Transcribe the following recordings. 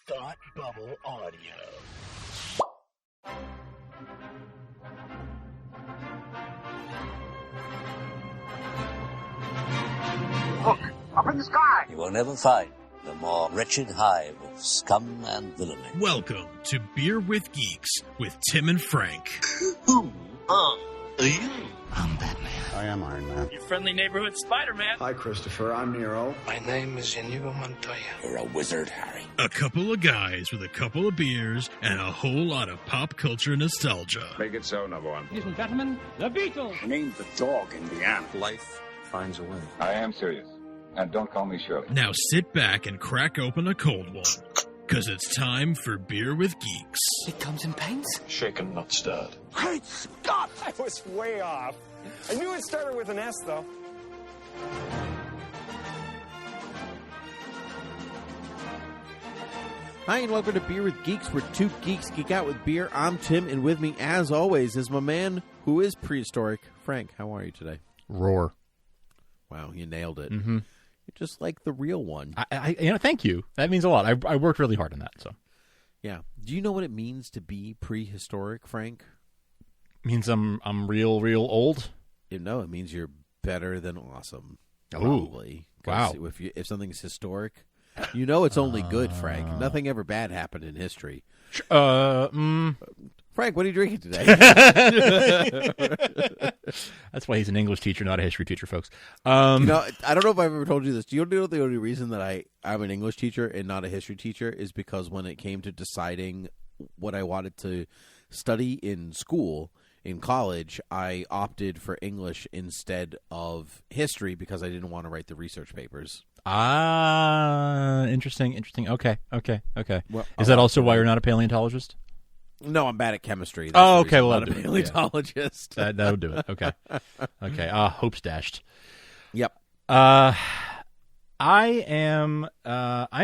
Thought Bubble Audio. Look, up in the sky. You will never find the more wretched hive of scum and villainy. Welcome to Beer with Geeks with Tim and Frank. Who are you? I'm Batman. I am Iron Man. Your friendly neighborhood Spider-Man. Hi, Christopher. I'm Nero. My name is Inigo Montoya. You're a wizard, Harry. A couple of guys with a couple of beers and a whole lot of pop culture nostalgia. Make it so, number one. Ladies and gentlemen, the Beatles. Named the dog Indiana. Life finds a way. I am serious. And don't call me Shirley. Now sit back and crack open a cold one, because it's time for Beer with Geeks. It comes in pints? Shaken, not stirred. Great Scott! I was way off. I knew it started with an S, though. Hi, and welcome to Beer with Geeks, where two geeks geek out with beer. I'm Tim, and with me, as always, is my man who is prehistoric, Frank. How are you today? Roar. Wow, you nailed it. Mm-hmm. You're just like the real one. Thank you. That means a lot. I worked really hard on that. So, yeah. Do you know what it means to be prehistoric, Frank? Means I'm real old. No, it means you're better than awesome. Ooh. Probably. Wow. If something's historic, you know it's only good, Frank. Nothing ever bad happened in history. Frank, what are you drinking today? That's why he's an English teacher, not a history teacher, folks. I don't know if I've ever told you this. Do you know the only reason that I'm an English teacher and not a history teacher is because when it came to deciding what I wanted to study in school, in college, I opted for English instead of history because I didn't want to write the research papers. Interesting. Okay. Well, is that also why you're not a paleontologist? No, I'm bad at chemistry. That's well, I'm not a paleontologist. Yeah. That'll do it. Okay. Hope's dashed. Yep. I'm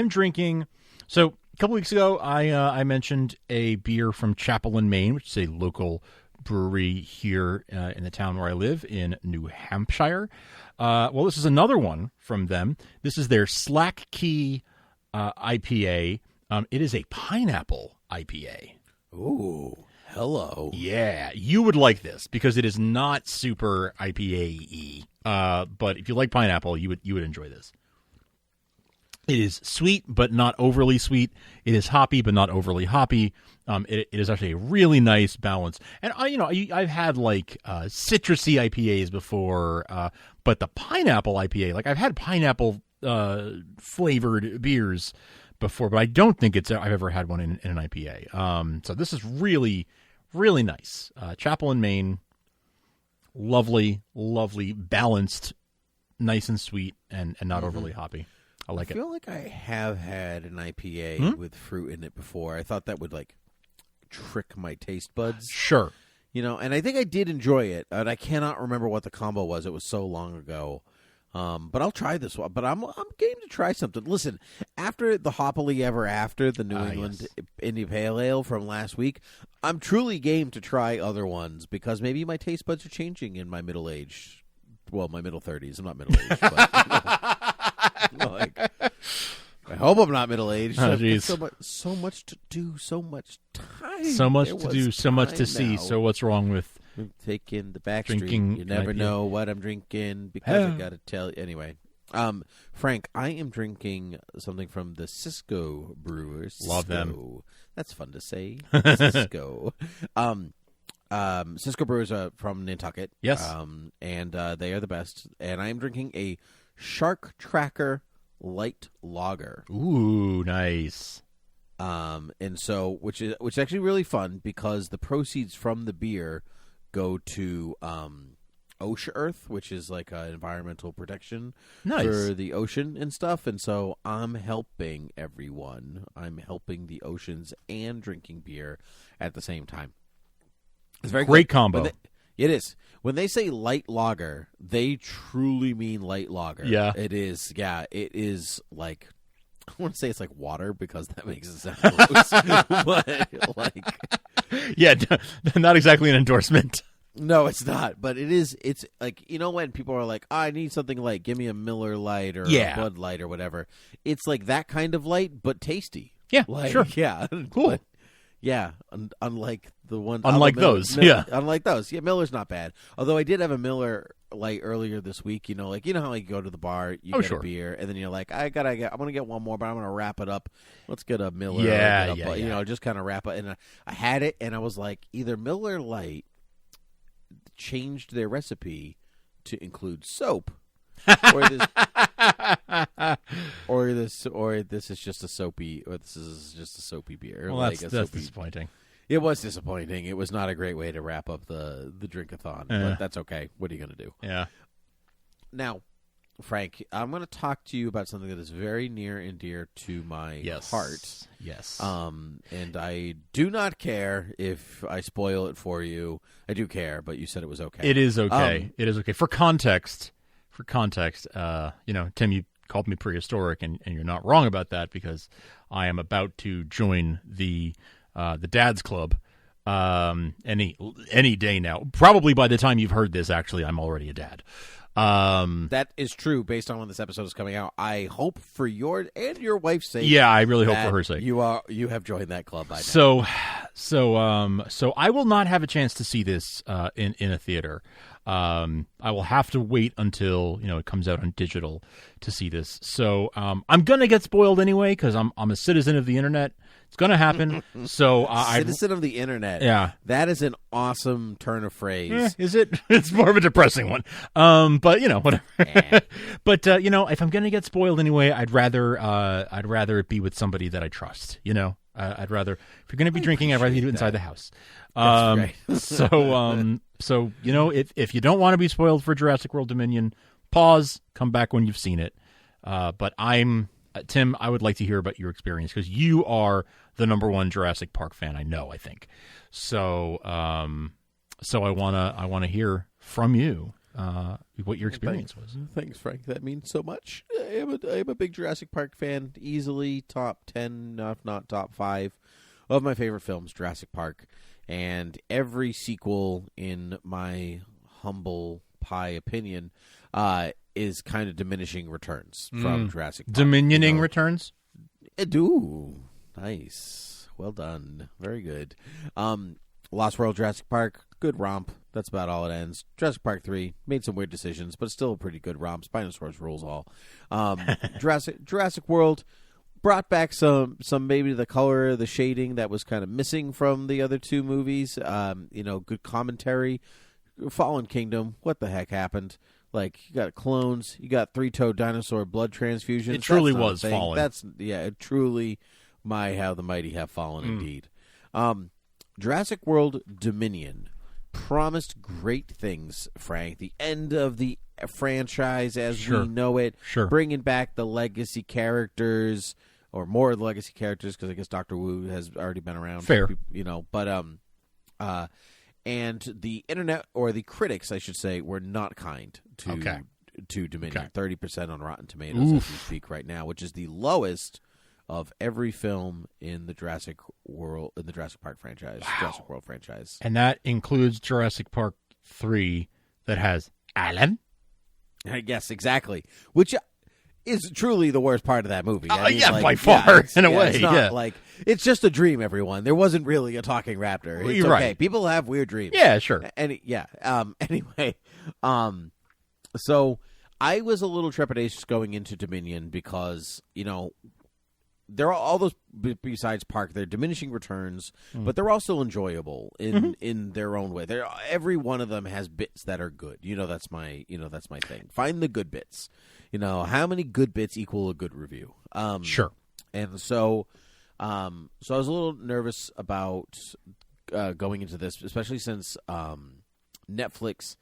drinking. So a couple weeks ago, I mentioned a beer from Chappell, Maine, which is a local brewery here in the town where I live in New Hampshire. Well, this is another one from them. This is their Slack Key IPA. It is a pineapple IPA. Ooh, hello. Yeah, you would like this because it is not super IPA-y. But if you like pineapple, you would enjoy this. It is sweet, but not overly sweet. It is hoppy, but not overly hoppy. It is actually a really nice balance. And I've had like citrusy IPAs before, but the pineapple IPA, like I've had pineapple flavored beers before, but I don't think I've ever had one in an IPA. So this is really, really nice. Chappell, Maine, lovely, balanced, nice and sweet, and not overly hoppy. I like it. I feel like I have had an IPA with fruit in it before. I thought that would like trick my taste buds. Sure. And I think I did enjoy it, and I cannot remember what the combo was. It was so long ago. But I'll try this one. But I'm game to try something. Listen, after the Hoppily Ever After, the New England India Pale Ale from last week, I'm truly game to try other ones because maybe my taste buds are changing in my middle age. Well, my middle 30s. I'm not middle aged, but I hope I'm not middle aged. Oh, so much to do, so much time. So much to do, so much to see. So what's wrong with taking the back drinking? Street. You never know what I'm drinking because I got to tell you. Anyway, Frank, I am drinking something from the Cisco Brewers. Love them. That's fun to say. Cisco. Cisco Brewers are from Nantucket. Yes. And they are the best. And I am drinking a Shark Tracker Light Lager. Ooh, nice. And so, which is actually really fun because the proceeds from the beer go to Ocean Earth, which is like environmental protection for the ocean and stuff. And so I'm helping everyone. I'm helping the oceans and drinking beer at the same time. It's very great combo. It is. When they say light lager, they truly mean light lager. Yeah. It is. Yeah, it is like, I want to say it's like water because that makes it sound gross. But like, yeah, not exactly an endorsement. No, it's not. But it is. It's like, when people are like, I need something light. Give me a Miller Lite or a Bud Light or whatever. It's like that kind of light, but tasty. Yeah, Like, sure. Yeah, Cool. But, yeah, unlike the one, Unlike Miller, those, yeah. unlike those, yeah. Miller's not bad. Although I did have a Miller Lite earlier this week. How you go to the bar, you get sure. a beer, and then you're like, I'm gonna get one more, but I'm gonna wrap it up. Let's get a Miller. Yeah, just kind of wrap it. And I had it, and I was like, either Miller Lite changed their recipe to include soap. or this is just a soapy beer. Well, like that's disappointing. It was disappointing. It was not a great way to wrap up the drink-a-thon, but that's okay. What are you going to do? Yeah. Now, Frank, I'm going to talk to you about something that is very near and dear to my heart. Yes. And I do not care if I spoil it for you. I do care, but you said it was okay. It is okay. It is okay. For context, Tim, you called me prehistoric, and you're not wrong about that, because I am about to join the Dad's Club any day now. Probably by the time you've heard this, actually, I'm already a dad. That is true based on when this episode is coming out. I hope for your and your wife's sake. Yeah, I really hope for her sake. You have joined that club by now. So I will not have a chance to see this in a theater. I will have to wait until it comes out on digital to see this. So I'm gonna get spoiled anyway, because I'm a citizen of the internet. It's gonna happen. So citizen of the internet. Yeah, that is an awesome turn of phrase. Is it? It's more of a depressing one. But whatever. But if I'm gonna get spoiled anyway, I'd rather it be with somebody that I trust. I'd rather, if you're gonna be drinking, I'd rather you do it inside the house. That's right. So if you don't want to be spoiled for Jurassic World Dominion, pause, come back when you've seen it. But Tim, I would like to hear about your experience, because you are the number one Jurassic Park fan I think. So I wanna hear from you what your experience was. Thanks, Frank. That means so much. I am a big Jurassic Park fan. Easily top 10, if not top 5 of my favorite films, Jurassic Park. And every sequel, in my humble pie opinion, is kind of diminishing returns from Jurassic Park. Diminishing returns? Ooh, nice. Well done. Very good. Lost World, Jurassic Park, good romp. That's about all it ends. Jurassic Park 3 made some weird decisions, but still a pretty good romp. Spinosaurus rules all. Jurassic World brought back some maybe the color, the shading that was kind of missing from the other two movies. Good commentary. Fallen Kingdom, what the heck happened? Like, you got clones, you got three-toed dinosaur blood transfusions. It truly was Fallen. It truly how the mighty have fallen indeed. Jurassic World Dominion promised great things, Frank. The end of the franchise as we know it. Sure. Bringing back the legacy characters, or more of the legacy characters, because I guess Dr. Wu has already been around. Fair. And the internet, or the critics, I should say, were not kind to Dominion. 30% on Rotten Tomatoes as we speak right now, which is the lowest of every film in the Jurassic Park franchise, Jurassic World franchise. And that includes Jurassic Park 3 that has Alan? Yes, exactly. Which is truly the worst part of that movie. By far, in a way. It's not it's just a dream, everyone. There wasn't really a talking raptor. It's You're okay. right. People have weird dreams. Yeah, sure. Anyway, so I was a little trepidatious going into Dominion because, there are all those, besides Park, they're diminishing returns, but they're also enjoyable in their own way. Every one of them has bits that are good. That's my thing. Find the good bits. How many good bits equal a good review? Sure. And so I was a little nervous about going into this, especially since Netflix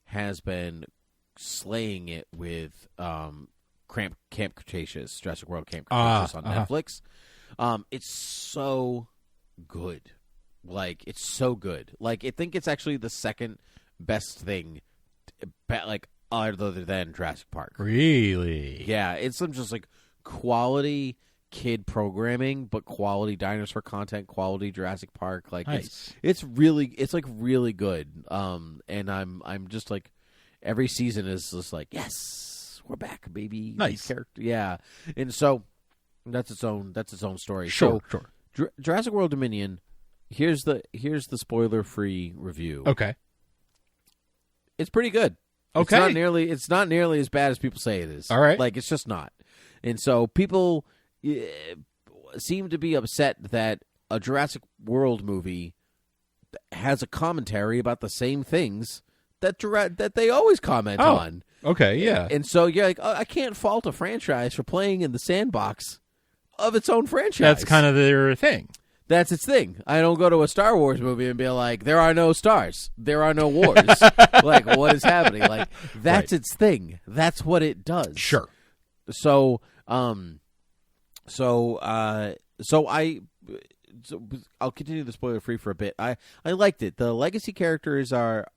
has been slaying it with Camp Cretaceous, Jurassic World Camp Cretaceous on Netflix. It's so good. It's so good. I think it's actually the second best thing, other than Jurassic Park. Really? Yeah, it's some just quality kid programming, but quality dinosaur content, quality Jurassic Park. Nice. It's really good. And I'm just every season is just yes, we're back, baby. Nice. Yeah. And so That's its own story. Sure. Jurassic World Dominion. Here's the spoiler-free review. Okay. It's pretty good. Okay. It's not nearly as bad as people say it is. All right. Like, it's just not. And so people seem to be upset that a Jurassic World movie has a commentary about the same things that they always comment on. Okay, yeah. And so you're like, I can't fault a franchise for playing in the sandbox of its own franchise. That's kind of their thing. That's its thing. I don't go to a Star Wars movie and be like, there are no stars. There are no wars. Like, what is happening? Like, that's its thing. That's what it does. Sure. So I'll continue the spoiler free for a bit. I liked it. The legacy characters are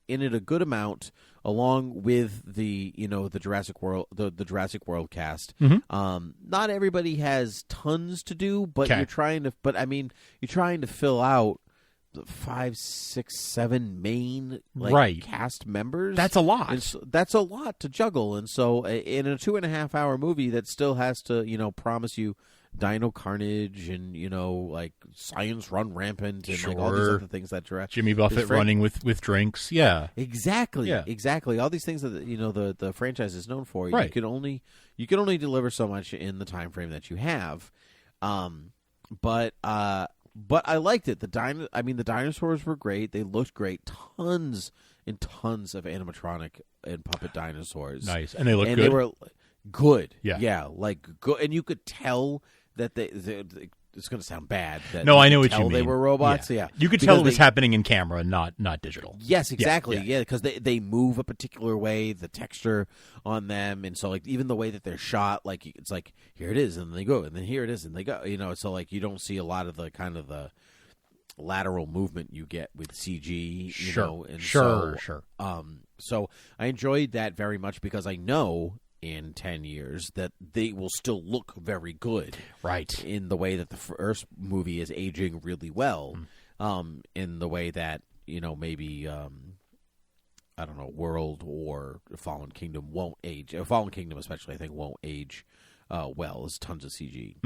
in it a good amount, along with the Jurassic World the Jurassic World cast. Mm-hmm. Not everybody has tons to do, but you're trying to fill out the 5, 6, 7 main cast members. That's a lot. And so, that's a lot to juggle. And so in a 2.5 hour movie that still has to promise you dino carnage and like science run rampant and like all these other things that Jimmy Buffett running with drinks. Exactly all these things that the franchise is known for. Right. You can only deliver so much in the time frame that you have. But I liked it. The dinosaurs were great. They looked great. Tons and tons of animatronic and puppet dinosaurs. Nice. And they looked good. They were good. Yeah. Like good. And you could tell that it's going to sound bad. No, I know what you mean. They were robots. Yeah. You could tell it was happening in camera, not digital. Yes, exactly. Yeah, because they move a particular way, the texture on them, and so like even the way that they're shot, like it's like here it is, and they go, and then here it is, and they go. So like you don't see a lot of the kind of the lateral movement you get with CG. Sure. So I enjoyed that very much because I know in 10 years that they will still look very good, right? In the way that the first movie is aging really well, in the way that maybe I don't know, World or Fallen Kingdom won't age. Fallen Kingdom especially, I think, won't age well. There's tons of CG.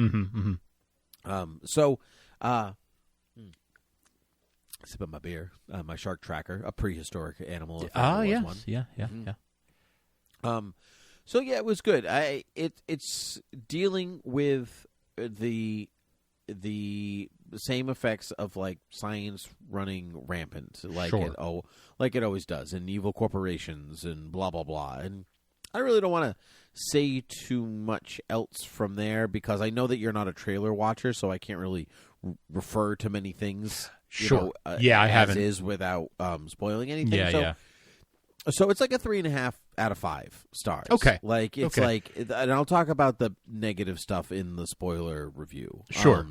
Sip of my beer, my shark tracker, a prehistoric animal. Yes, one. Yeah. So yeah, it was good. It's dealing with the same effects of like science running rampant, like it always does, and evil corporations and blah blah blah. And I really don't want to say too much else from there because I know that you're not a trailer watcher, so I can't really refer to many things. I haven't is without spoiling anything. So it's like a 3.5 out of 5 stars. Okay. Like it's and I'll talk about the negative stuff in the spoiler review. Sure.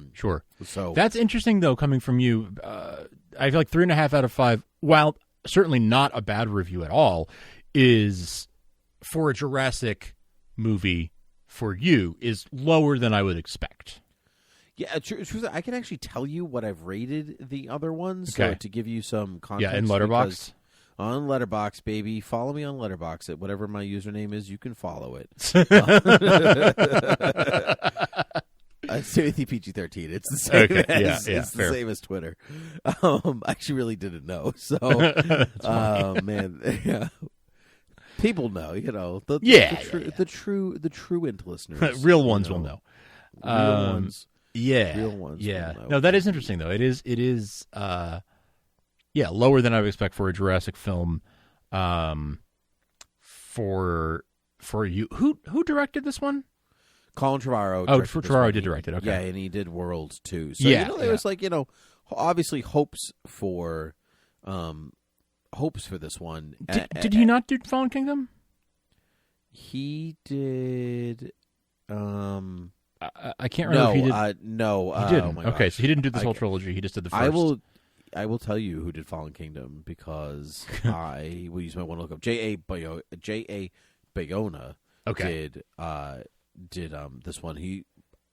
So that's interesting though, coming from you. I feel like 3.5 out of 5, while certainly not a bad review at all, is for a Jurassic movie for you is lower than I would expect. Yeah, I can actually tell you what I've rated the other ones to give you some context. Yeah, in Letterboxd. On Letterboxd, baby. Follow me on Letterboxd at whatever my username is. You can follow it. Timothy PG-13. It's the same. It's the same as Twitter. I actually really didn't know. So, man, yeah. People know. The truant listeners. Real ones will know. Real ones. Yeah. Real ones. Yeah. No, that is interesting though. It is. Lower than I would expect for a Jurassic film. For you, who directed this one? Colin Trevorrow. Trevorrow did direct it. Okay, yeah, and he did World too. So there was obviously hopes for this one. Did he not do Fallen Kingdom? He did. I can't remember. If he did. No, he didn't. Oh okay, so he didn't do this whole trilogy. He just did the first. I will tell you who did Fallen Kingdom because I will use my one look up. J.A. Bayona did this one.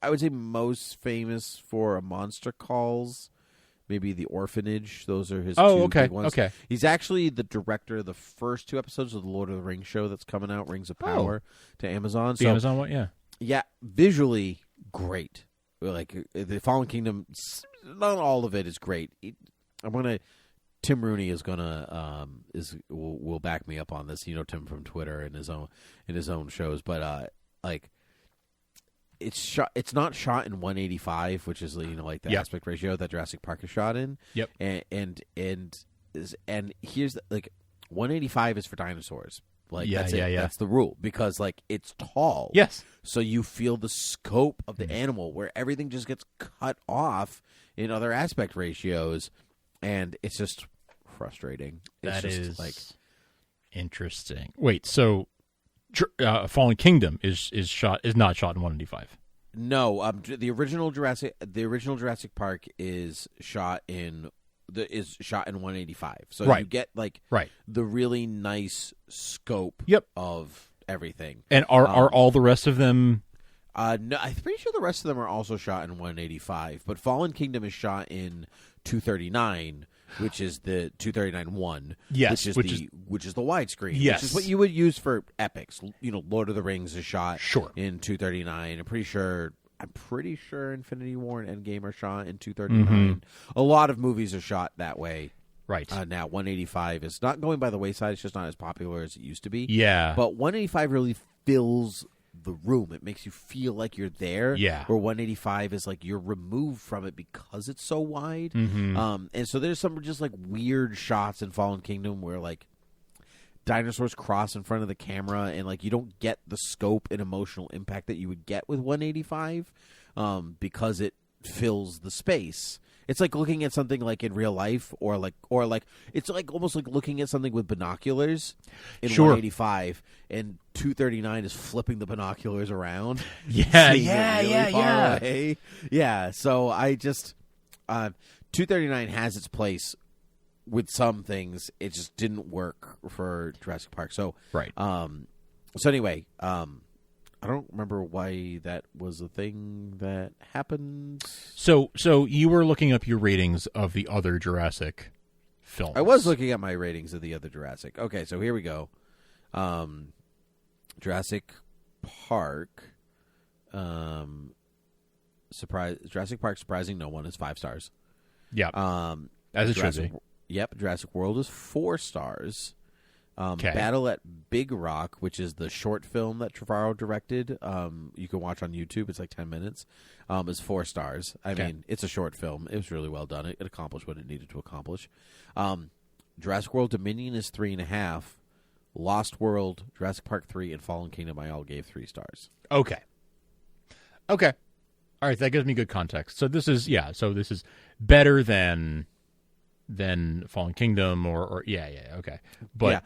I would say most famous for Monster Calls, maybe The Orphanage. Those are his two big ones. Okay. He's actually the director of the first 2 episodes of the Lord of the Rings show that's coming out, Rings of Power, to Amazon. The Amazon one, yeah. Yeah, visually great. Like the Fallen Kingdom, not all of it is great. Tim Rooney is gonna will back me up on this. You know Tim from Twitter and his own shows, but like it's not shot in 185, which is like the aspect ratio that Jurassic Park is shot in. Yep. And here's like 185 is for dinosaurs. Like that's it. That's the rule because like it's tall. Yes. So you feel the scope of the animal where everything just gets cut off in other aspect ratios, and it's just frustrating. That is like interesting. Wait, so Fallen Kingdom is not shot in 185. No, the original Jurassic Park is shot in 185. So you get like the really nice scope of everything. And are all the rest of them? No, I'm pretty sure the rest of them are also shot in 185. But Fallen Kingdom is shot in 239, which is the 239-1. Yes, which is the widescreen. Yes, which is what you would use for epics. Lord of the Rings is shot sure in 239. I'm pretty sure Infinity War and Endgame are shot in 239. A lot of movies are shot that way. Right. Now 185 is not going by the wayside. It's just not as popular as it used to be. Yeah. But 185 really fills the room. It makes you feel like you're there. Yeah. Where 185 is like you're removed from it because it's so wide. And so there's some just like weird shots in Fallen Kingdom where like dinosaurs cross in front of the camera and like you don't get the scope and emotional impact that you would get with 185 because it fills the space. It's like looking at something like in real life or like it's like almost like looking at something with binoculars in 185 and 239 is flipping the binoculars around. Yeah. So I just 239 has its place with some things. It just didn't work for Jurassic Park. So So anyway, I don't remember why that was a thing that happened. So you were looking up your ratings of the other Jurassic films. I was looking at my ratings of the other Jurassic. Okay, so here we go. Jurassic Park. Jurassic Park surprising no one is 5 stars. Yeah. As it should be. Yep. Jurassic World is 4 stars. Okay. Battle at Big Rock, which is the short film that Trevorrow directed, you can watch on YouTube. It's like 10 minutes. Is 4 stars. I mean, it's a short film. It was really well done. It accomplished what it needed to accomplish. Jurassic World Dominion is 3.5. Lost World, Jurassic Park 3, and Fallen Kingdom I all gave 3 stars. Okay. All right, that gives me good context. So this is better than Fallen Kingdom or okay. But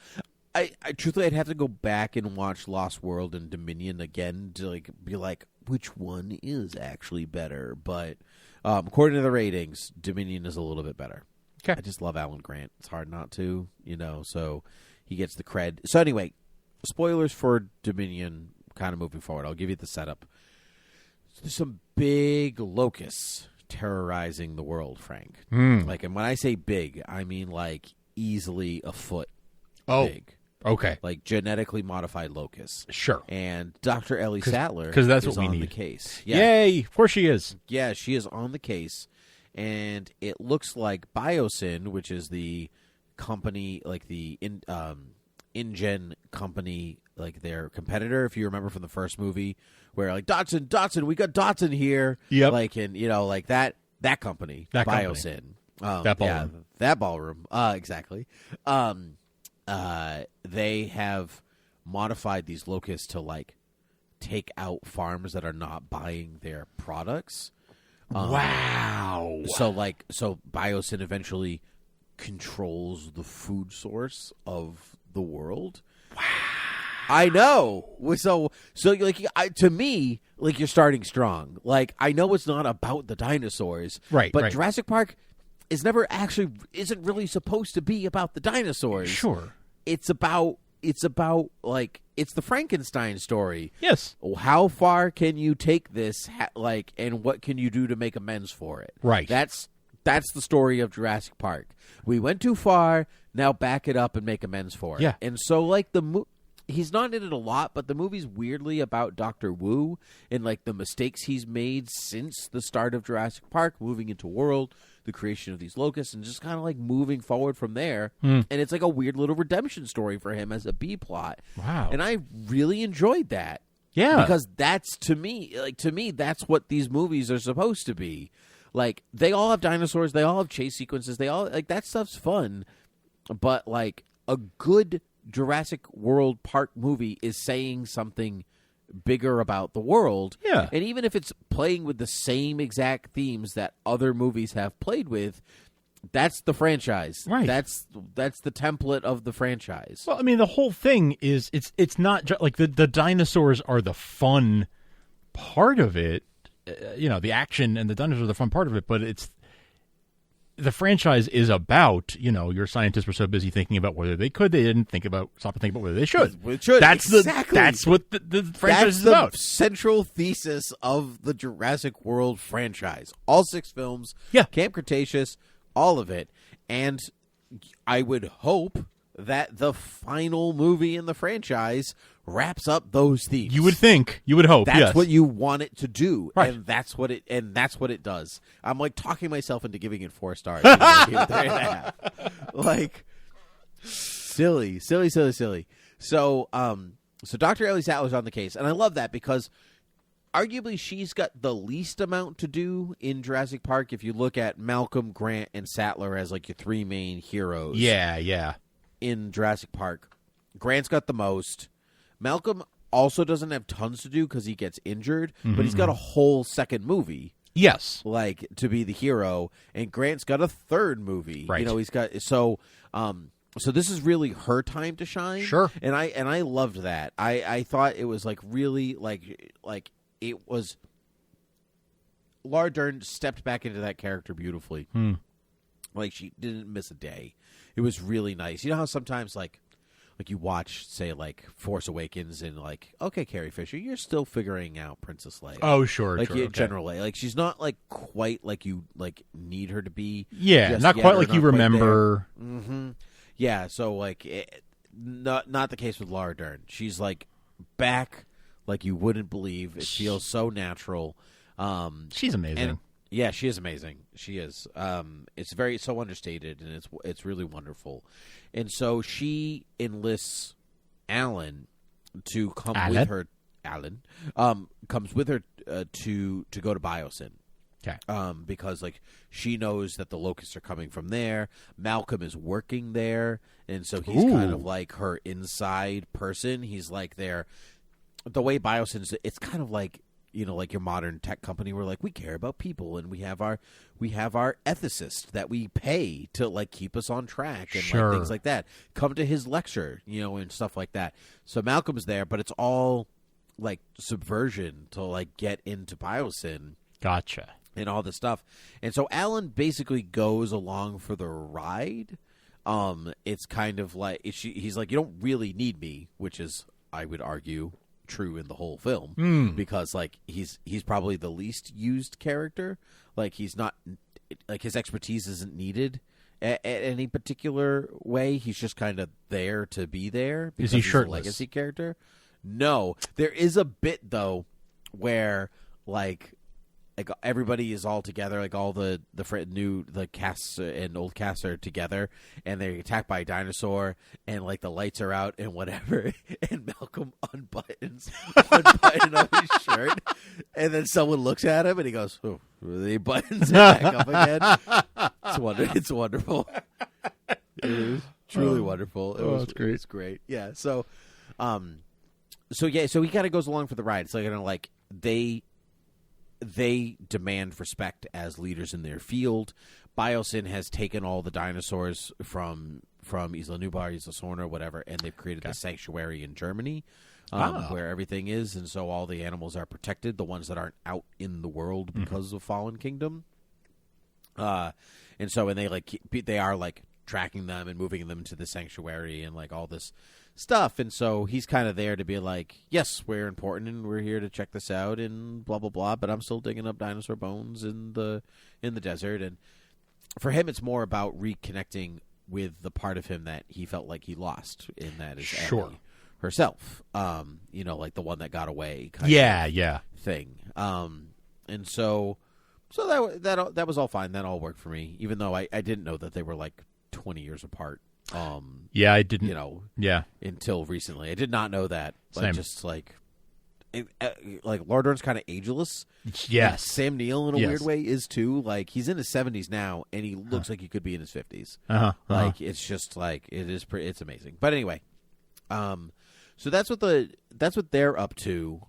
I truthfully I'd have to go back and watch Lost World and Dominion again to like be like which one is actually better. But according to the ratings, Dominion is a little bit better. Okay. I just love Alan Grant. It's hard not to, so he gets the cred. So anyway, spoilers for Dominion kind of moving forward. I'll give you the setup. So there's some big locusts terrorizing the world, Frank. Like, and when I say big, I mean like easily a foot big. Okay. Like genetically modified locusts. Sure. And Dr. Ellie Sattler because that's is what we on need. the case. Yeah. Yay! Of course she is. Yeah, she is on the case. And it looks like Biosyn, which is the company, like the InGen company, like their competitor, if you remember from the first movie, where like Dotson, we got Dotson here. Yep. Like like that company, Biosyn. That ballroom. Yeah, that ballroom. Exactly. They have modified these locusts to like take out farms that are not buying their products. Wow. So Biosyn eventually controls the food source of the world. Wow. I know. So like to me, like you're starting strong. Like I know it's not about the dinosaurs, right? But Jurassic Park isn't really supposed to be about the dinosaurs. Sure. It's about like it's the Frankenstein story. Yes. How far can you take this? And what can you do to make amends for it? Right. That's the story of Jurassic Park. We went too far. Now back it up and make amends for it. Yeah. And so like he's not in it a lot, but the movie's weirdly about Dr. Wu and like the mistakes he's made since the start of Jurassic Park, moving into World, the creation of these locusts, and just kind of like moving forward from there. And it's like a weird little redemption story for him as a B plot. Wow. And I really enjoyed that. Yeah. Because that's to me, that's what these movies are supposed to be. Like, they all have dinosaurs, they all have chase sequences, they all, like, that stuff's fun. But, like, a good Jurassic World Park movie is saying something bigger about the world. Yeah. And even if it's playing with the same exact themes that other movies have played with, that's the franchise. Right. That's the template of the franchise. Well, I mean, the whole thing is it's not just like the dinosaurs are the fun part of it. The action and the dinosaurs are the fun part of it, but it's the franchise is about, your scientists were so busy thinking about whether they could, they didn't stop to think about whether they should. That's what the franchise is about. That's the central thesis of the Jurassic World franchise. All 6 films, Camp Cretaceous, all of it. And I would hope that the final movie in the franchise wraps up those themes. You would think. You would hope. That's what you want it to do, right. and that's what it does. I'm like talking myself into giving it 4 stars. 3.5. Like silly. So Dr. Ellie Sattler's on the case, and I love that because arguably she's got the least amount to do in Jurassic Park. If you look at Malcolm, Grant, and Sattler as like your 3 main heroes, yeah. In Jurassic Park, Grant's got the most. Malcolm also doesn't have tons to do because he gets injured, but he's got a whole second movie. Yes, like to be the hero, and Grant's got a 3rd movie. Right. He's got so this is really her time to shine. Sure, and I loved that. I thought it was like really like it was. Laura Dern stepped back into that character beautifully. Like she didn't miss a day. It was really nice. You know how sometimes like you watch, say, like Force Awakens, and like, okay, Carrie Fisher, you're still figuring out Princess Leia. Oh, sure, like okay. General Leia, like she's not like quite like you like need her to be. Yeah, not quite like you remember. Yeah, so like, not the case with Laura Dern. She's like back, like you wouldn't believe. It feels so natural. She's amazing. And, yeah, she is amazing. She is. It's so understated, and it's really wonderful. And so she enlists Alan to come with her. Alan comes with her to go to Biosyn. Okay. Because like she knows that the locusts are coming from there. Malcolm is working there, and so he's kind of like her inside person. He's like there. The way Biosyn's, it's kind of like, like your modern tech company, where like we care about people, and we have our ethicist that we pay to like keep us on track and like things like that. Come to his lecture, and stuff like that. So Malcolm's there, but it's all like subversion to like get into Biosyn. Gotcha. And all this stuff. And so Alan basically goes along for the ride. It's kind of like he's like, you don't really need me, which is, I would argue, true in the whole film, because like he's probably the least used character. Like he's not, like his expertise isn't needed at any particular way. He's just kind of there to be there because is he he's shirtless? a legacy character. No, there is a bit though where like everybody is all together, like all the casts and old casts are together, and they're attacked by a dinosaur, and like the lights are out and whatever, and Malcolm unbuttons up his shirt, and then someone looks at him and he goes, "Oh," he buttons it back up again. It's wonderful. It is truly wonderful. It's great. It's great. Yeah. So he kind of goes along for the ride. It's like they demand respect as leaders in their field. Biosyn has taken all the dinosaurs from Isla Nublar, Isla Sorna, whatever, and they've created a sanctuary in Germany where everything is, and so all the animals are protected, the ones that aren't out in the world because of Fallen Kingdom. And they are like tracking them and moving them to the sanctuary and like all this stuff, and so he's kind of there to be like, yes, we're important and we're here to check this out and blah blah blah, but I'm still digging up dinosaur bones in the desert. And for him it's more about reconnecting with the part of him that he felt like he lost, in that is Ellie, herself. Like the one that got away. Yeah. Thing. And so that was all fine. That all worked for me, even though I didn't know that they were like 20 years apart. Yeah, I didn't. Until recently, I did not know that. Same. Laura Dern's kind of ageless. Yes, Sam Neill in a weird way is too. Like he's in his 70s now, and he looks like he could be in his 50s. It's just like it's amazing. But anyway, so that's what they're up to.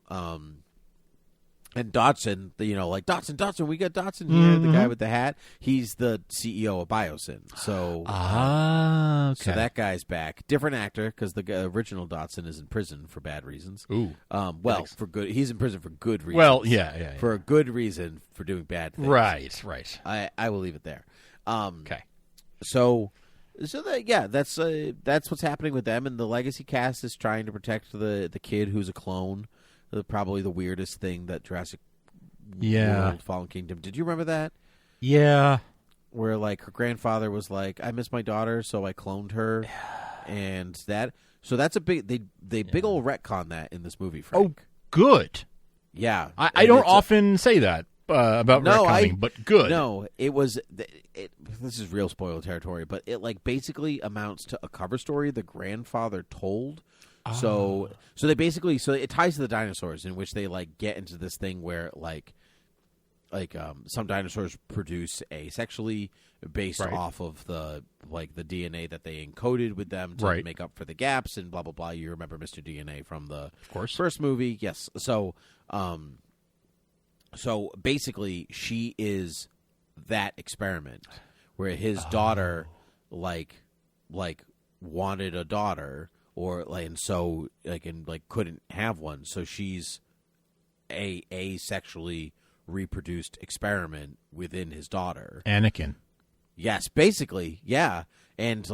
And Dodson, Dodson, we got Dodson here, the guy with the hat. He's the CEO of Biosyn. So, okay. So that guy's back. Different actor because the original Dodson is in prison for bad reasons. Ooh. For good. He's in prison for good reasons. Well, yeah. For a good reason for doing bad things. Right. I will leave it there. Okay. So that's what's happening with them, and the legacy cast is trying to protect the kid who's a clone. Probably the weirdest thing that Jurassic World Fallen Kingdom. Did you remember that? Yeah. Where like her grandfather was like, I miss my daughter, so I cloned her. And that's a big big old retcon that in this movie, Frank. Oh, good. Yeah. I don't often say that about retconning, but good. No, it was this is real spoiler territory, but it like basically amounts to a cover story the grandfather told. So they basically it ties to the dinosaurs, in which they like get into this thing where like some dinosaurs produce asexually based off of the DNA that they encoded with them to make up for the gaps and blah blah blah. You remember Mr. DNA from the first movie, yes. So basically she is that experiment where his daughter like wanted a daughter. And couldn't have one, so she's a sexually reproduced experiment within his daughter. Anakin. Yes, basically, yeah. And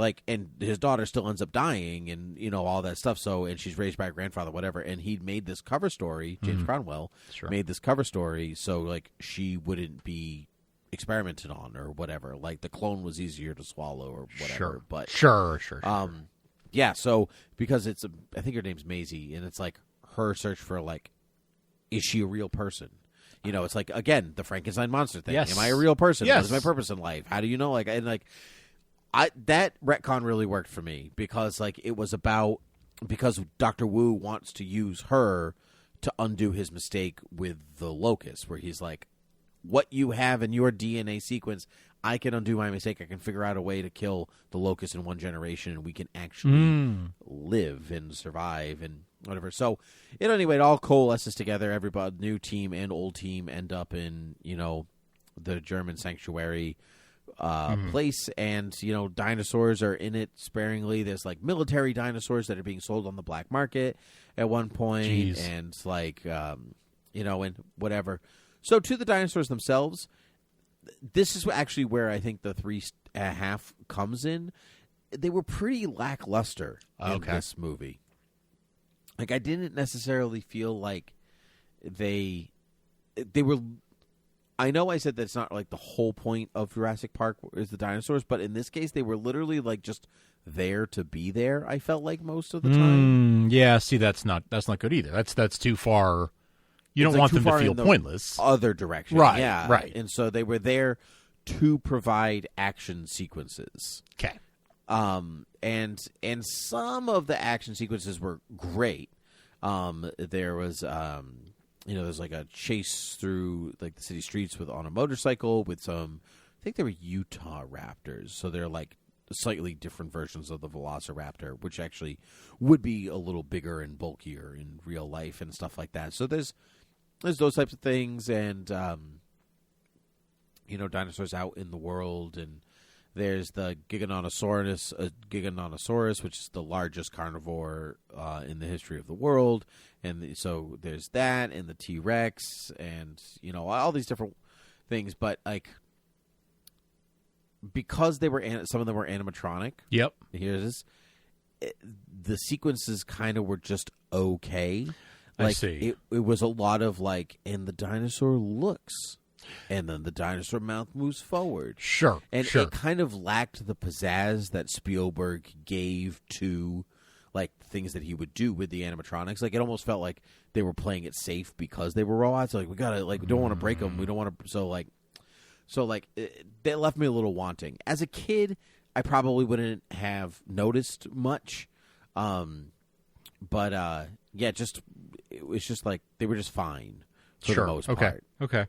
his daughter still ends up dying, and all that stuff. So, and she's raised by her grandfather, whatever. And he made this cover story. James Cromwell made this cover story, so like she wouldn't be experimented on or whatever. Like the clone was easier to swallow or whatever. But sure. Yeah, so because I think her name's Maisie, and it's like her search for like, is she a real person? It's like again the Frankenstein monster thing. Yes. Am I a real person? Yes. What is my purpose in life? How do you know? That retcon really worked for me because it was because Dr. Wu wants to use her to undo his mistake with the locust, where he's like, what you have in your DNA sequence, I can undo my mistake. I can figure out a way to kill the locust in one generation, and we can actually live and survive and whatever. So, anyway, it all coalesces together. Everybody, new team and old team, end up in the German sanctuary place, and dinosaurs are in it sparingly. There's like military dinosaurs that are being sold on the black market at one point, and and whatever. So, to the dinosaurs themselves. This is actually where I think the 3.5 comes in. They were pretty lackluster in this movie. Like, I didn't necessarily feel like they were. I know I said that it's not like the whole point of Jurassic Park is the dinosaurs, but in this case, they were literally like just there to be there. I felt like most of the time. Yeah, see, that's not good either. That's too far. You don't want them to feel pointless. Other direction. Right, yeah. right. And so they were there to provide action sequences. Okay. And some of the action sequences were great. There was there's like a chase through like the city streets on a motorcycle with some, I think they were Utah Raptors. So they're like slightly different versions of the Velociraptor, which actually would be a little bigger and bulkier in real life and stuff like that. So there's those types of things, and dinosaurs out in the world, and there's the Giganotosaurus, which is the largest carnivore in the history of the world, and so there's that, and the T-Rex, and all these different things, but like because they were some of them were animatronic. Yep. Here's the sequences kind of were just okay. Like, I see. It was a lot of like, and the dinosaur looks, and then the dinosaur mouth moves forward. Sure, and it kind of lacked the pizzazz that Spielberg gave to like things that he would do with the animatronics. Like it almost felt like they were playing it safe because they were robots. Like we gotta, like we don't want to break them. We don't want to. So they left me a little wanting. As a kid, I probably wouldn't have noticed much. But just it was just like they were just fine for the most part. Okay.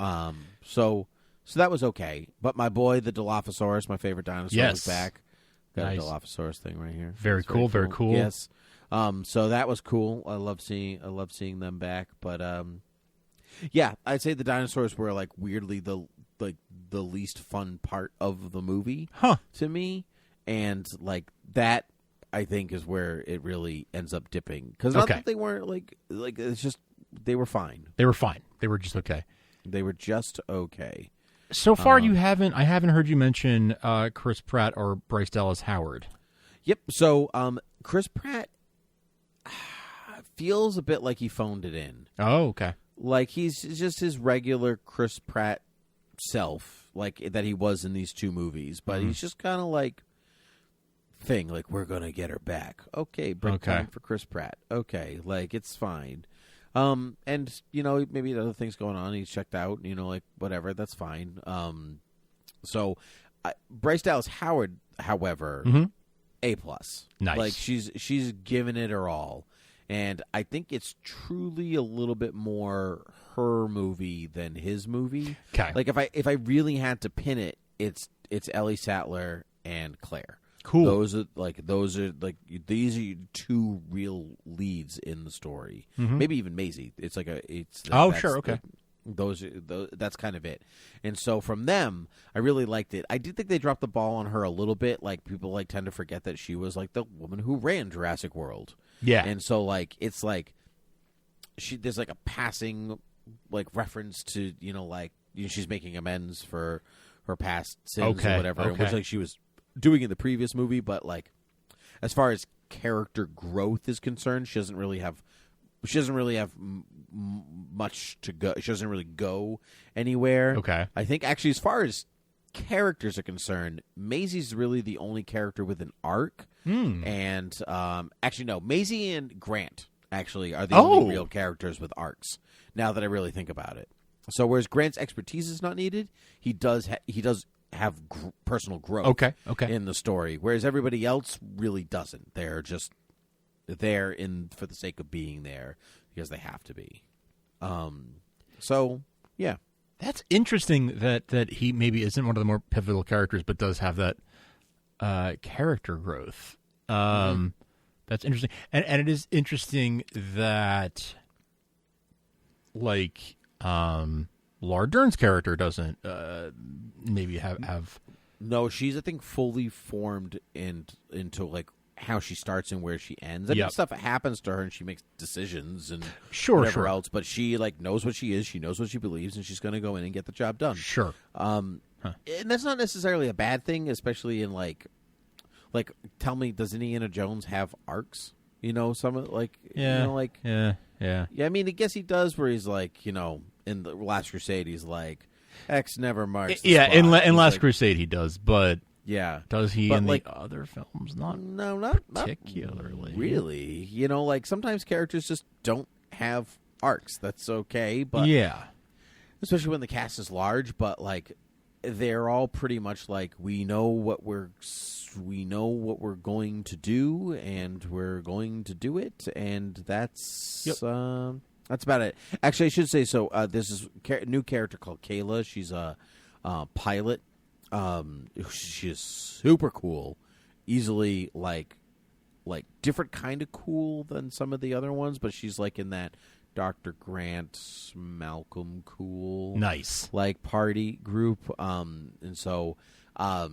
So that was okay. But my boy, the Dilophosaurus, my favorite dinosaur, was back. Got a Dilophosaurus thing right here. Very cool. Very cool. Yes. So that was cool. I love seeing them back. But yeah, I'd say the dinosaurs were like weirdly the least fun part of the movie to me, and like that I think is where it really ends up dipping, because not that they weren't like it's just they were fine. They were fine. They were just okay. They were just okay. So far, I haven't heard you mention Chris Pratt or Bryce Dallas Howard. Yep. So Chris Pratt feels a bit like he phoned it in. Oh, okay. Like he's just his regular Chris Pratt self, like that he was in these two movies, but he's just kind of like we're gonna get her back. Okay, break time for Chris Pratt. Okay, like it's fine. And maybe other things going on. He's checked out. Like whatever. That's fine. So Bryce Dallas Howard, however, A+. Nice. Like she's given it her all. And I think it's truly a little bit more her movie than his movie. Okay. Like if I really had to pin it, it's Ellie Sattler and Claire. Cool. These are two real leads in the story. Maybe even Maisie. It's like that's kind of it. And so from them, I really liked it. I did think they dropped the ball on her a little bit. Like people tend to forget that she was like the woman who ran Jurassic World. Yeah. And so it's like there's like a passing like reference to she's making amends for her past sins or whatever, which like she was doing in the previous movie. But like as far as character growth is concerned, she doesn't really have much to go. She doesn't really go anywhere. Okay. I think actually as far as characters are concerned, Maisie's really the only character with an arc. And actually no, Maisie and Grant actually are the only real characters with arcs, now that I really think about it. So whereas Grant's expertise is not needed, he does have personal growth in the story, whereas everybody else really doesn't. They're just there for the sake of being there because they have to be. So yeah, that's interesting that he maybe isn't one of the more pivotal characters, but does have that character growth. That's interesting, and it is interesting that like Laura Dern's character doesn't maybe have. No, she's I think fully formed into like how she starts and where she ends. I mean, stuff happens to her and she makes decisions and whatever else, but she like knows what she is, she knows what she believes, and she's going to go in and get the job done. Sure. And that's not necessarily a bad thing, especially in like tell me, does Indiana Jones have arcs? Some like yeah. I mean, I guess he does, where he's like, in the Last Crusade, he's like, X never marks the spot. In Last Crusade he does, but yeah, does he in the other films? Not particularly. Not really. Like sometimes characters just don't have arcs. That's okay, but yeah, especially when the cast is large. But like, they're all pretty much like, we know what we're going to do, and we're going to do it, and that's about it. Actually, I should say so. This is a new character called Kayla. She's a pilot. She is super cool, easily like different kind of cool than some of the other ones, but she's like in that Dr. Grant, Malcolm cool, nice like party group. And so, but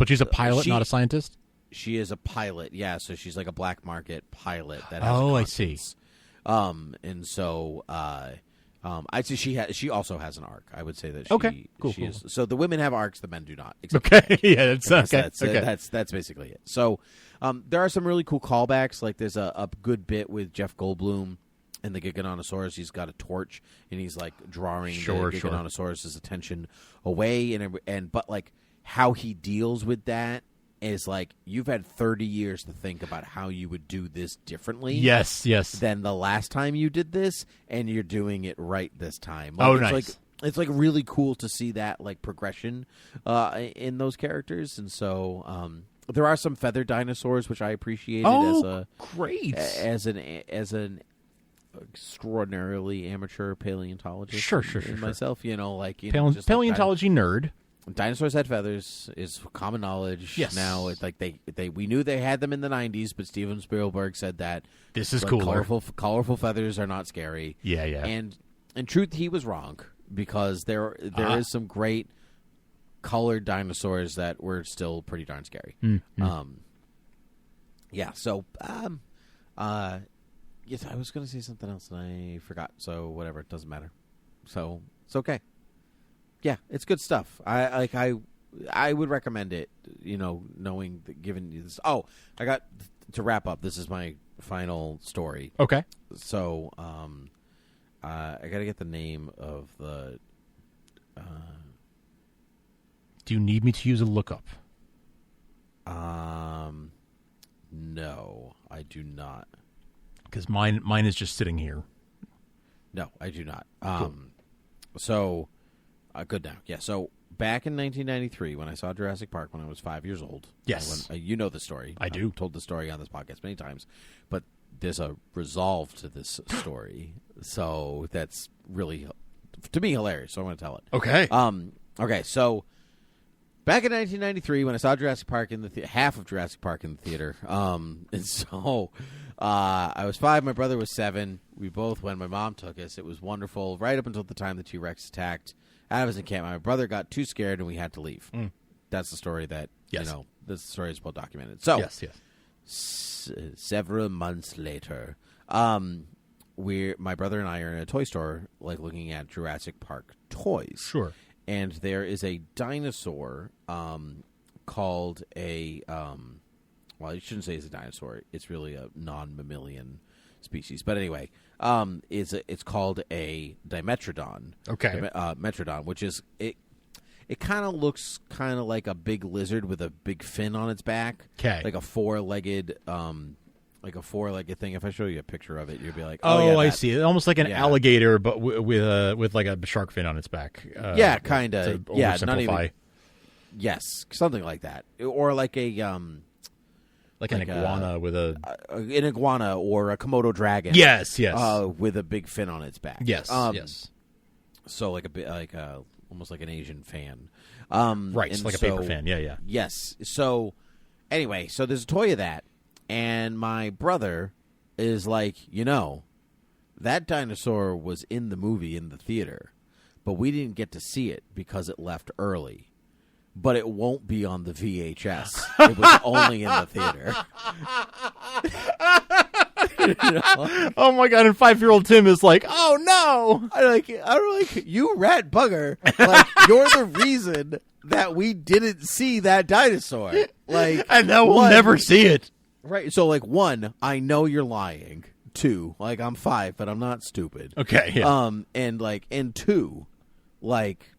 she's a pilot, not a scientist. She is a pilot, yeah. So she's like a black market pilot. That has I see. And so, I'd say she also has an arc. I would say that she is. So the women have arcs, the men do not. Okay, yeah, that's basically it. So there are some really cool callbacks. Like there's a good bit with Jeff Goldblum and the Giganotosaurus. He's got a torch and he's like drawing the Giganotosaurus' attention away, but like how he deals with that is like you've had 30 years to think about how you would do this differently. Yes. Than the last time you did this, and you're doing it right this time. Nice. It's like really cool to see that like progression in those characters, and so there are some feathered dinosaurs which I appreciated great as an extraordinarily amateur paleontologist. Sure. Myself, paleontology nerd. Dinosaurs had feathers is common knowledge. Yes. Now it's like we knew they had them in the 90s, but Steven Spielberg said that this is cooler. Colorful feathers are not scary. Yeah. And in truth, he was wrong because there is some great colored dinosaurs that were still pretty darn scary. Yeah. So yes, I was going to say something else and I forgot. So whatever, it doesn't matter. So it's okay. Yeah, it's good stuff. I would recommend it. Knowing given this. Oh, I got to wrap up. This is my final story. Okay. So, I got to get the name of the. Do you need me to use a lookup? No, I do not. Because mine is just sitting here. No, I do not. Cool. So. Good now. Yeah, so back in 1993 when I saw Jurassic Park when I was 5 years old. Yes. You know the story. I do. I've told the story on this podcast many times. But there's a resolve to this story. So that's really, to me, hilarious. So I want to tell it. Okay. Okay, so back in 1993 when I saw Jurassic Park in the half of Jurassic Park in the theater. And so I was 5. My brother was 7. We both went. My mom took us. It was wonderful right up until the time the T-Rex attacked. I was in camp. My brother got too scared, and we had to leave. That's the story that, this story is well documented. So, yes. Several months later, my brother and I are in a toy store, like looking at Jurassic Park toys. Sure. And there is a dinosaur called a, well, you shouldn't say it's a dinosaur. It's really a non-mammalian species. But anyway, it's called a Dimetrodon. Okay. Metrodon, which is it kind of looks kind of like a big lizard with a big fin on its back. Okay. Like a four-legged thing. If I show you a picture of it, you'll be like, "Oh, yeah, I see." Almost like an alligator, but with like a shark fin on its back. Yeah, kind of. Yeah, not even. Yes, something like that, or like a like an iguana with an iguana or a Komodo dragon. Yes. With a big fin on its back. Yes. So like almost like an Asian fan. Right, it's like a paper fan. Yeah. Yes. So anyway, so there's a toy of that, and my brother is like, that dinosaur was in the movie in the theater, but we didn't get to see it because it left early. But it won't be on the VHS. It was only in the theater. Oh my god! And 5-year-old Tim is like, "Oh no!" I'm like, you rat bugger! Like, you're the reason that we didn't see that dinosaur. Like, and now we'll never see it. Right. So, like, 1, I know you're lying. 2, like, I'm 5, but I'm not stupid. Okay. Yeah. And 2, like.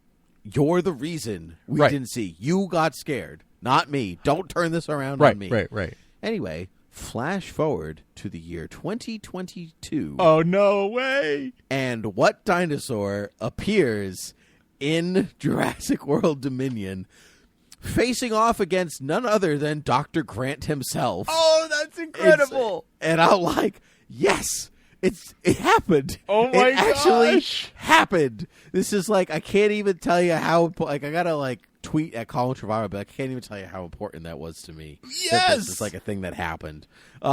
You're the reason we didn't see. You got scared, not me. Don't turn this around on me. Right. Anyway, flash forward to the year 2022. Oh, no way. And what dinosaur appears in Jurassic World Dominion facing off against none other than Dr. Grant himself? Oh, that's incredible. And I'm like, yes. It happened. Oh my gosh. It actually happened. This is like, I can't even tell you how, I gotta tweet at Colin Trevorrow, but I can't even tell you how important that was to me. Yes. This is like a thing that happened. It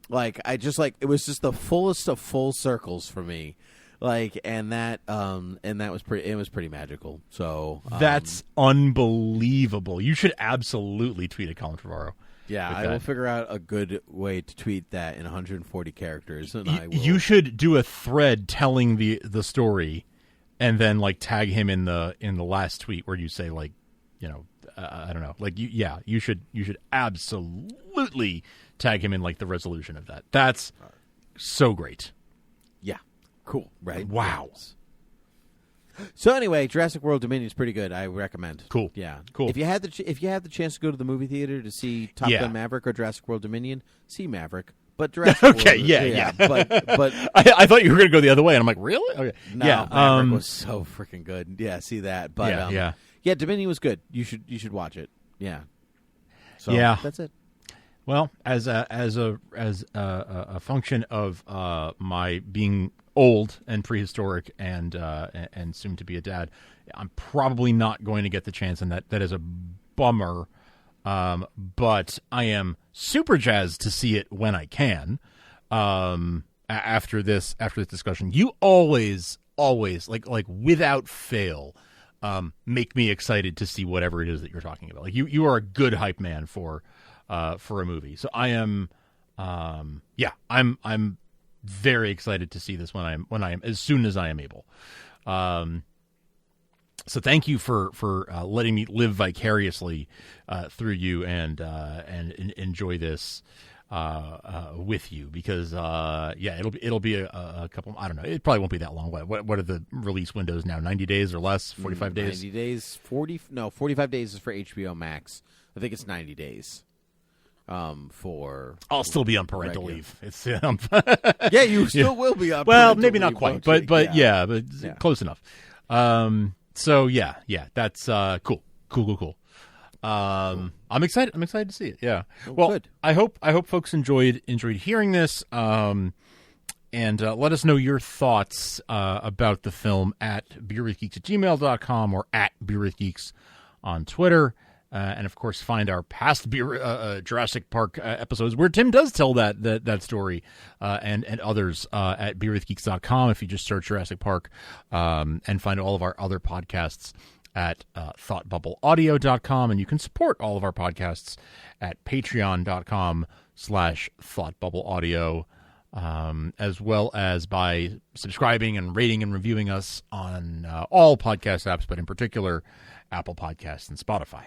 was just the fullest of full circles for me. And that was pretty magical. So that's unbelievable. You should absolutely tweet at Colin Trevorrow. Yeah, I will figure out a good way to tweet that in 140 characters, and I will. You should do a thread telling the story, and then tag him in the last tweet where you say I don't know, you should absolutely tag him in the resolution of that. That's so great. Yeah, cool, right? Wow. So anyway, Jurassic World Dominion is pretty good. I recommend. Cool. Yeah. Cool. If you had the chance to go to the movie theater to see Top Gun Maverick or Jurassic World Dominion, see Maverick. But Jurassic okay. World, Yeah. But I thought you were going to go the other way, and I'm like, really? Okay. No, Maverick was so freaking good. Yeah, see that. But yeah, Dominion was good. You should watch it. Yeah. So that's it. Well, as a function of my being old and prehistoric and soon to be a dad, I'm probably not going to get the chance, and that is a bummer. But I am super jazzed to see it when I can. After this discussion, you always like without fail make me excited to see whatever it is that you're talking about. Like you are a good hype man for a movie. So I am I'm very excited to see this when I am as soon as I am able. So thank you for letting me live vicariously through you and enjoy this with you, because it'll be a couple. I don't know. It probably won't be that long. What are the release windows now? 90 days or less? 45 days? 90 days. 45 days is for HBO Max. I think it's 90 days. For I'll still be on parental leave. It's yeah, you still will be on. Well, maybe not quite, but yeah. Close enough. So that's cool. I'm excited. I'm excited to see it. Yeah. Well, good. I hope folks enjoyed hearing this. And let us know your thoughts about the film at beerwithgeeks@gmail.com or at beerwithgeeks on Twitter. And of course, find our past Jurassic Park episodes where Tim does tell that story and others at beerwithgeeks.com. If you just search Jurassic Park, and find all of our other podcasts at thoughtbubbleaudio.com, and you can support all of our podcasts at patreon.com/thoughtbubbleaudio, as well as by subscribing and rating and reviewing us on all podcast apps, but in particular Apple Podcasts and Spotify.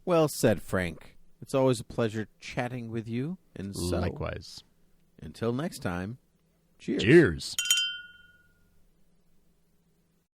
Well said, Frank. It's always a pleasure chatting with you. And so, likewise. Until next time, cheers. Cheers.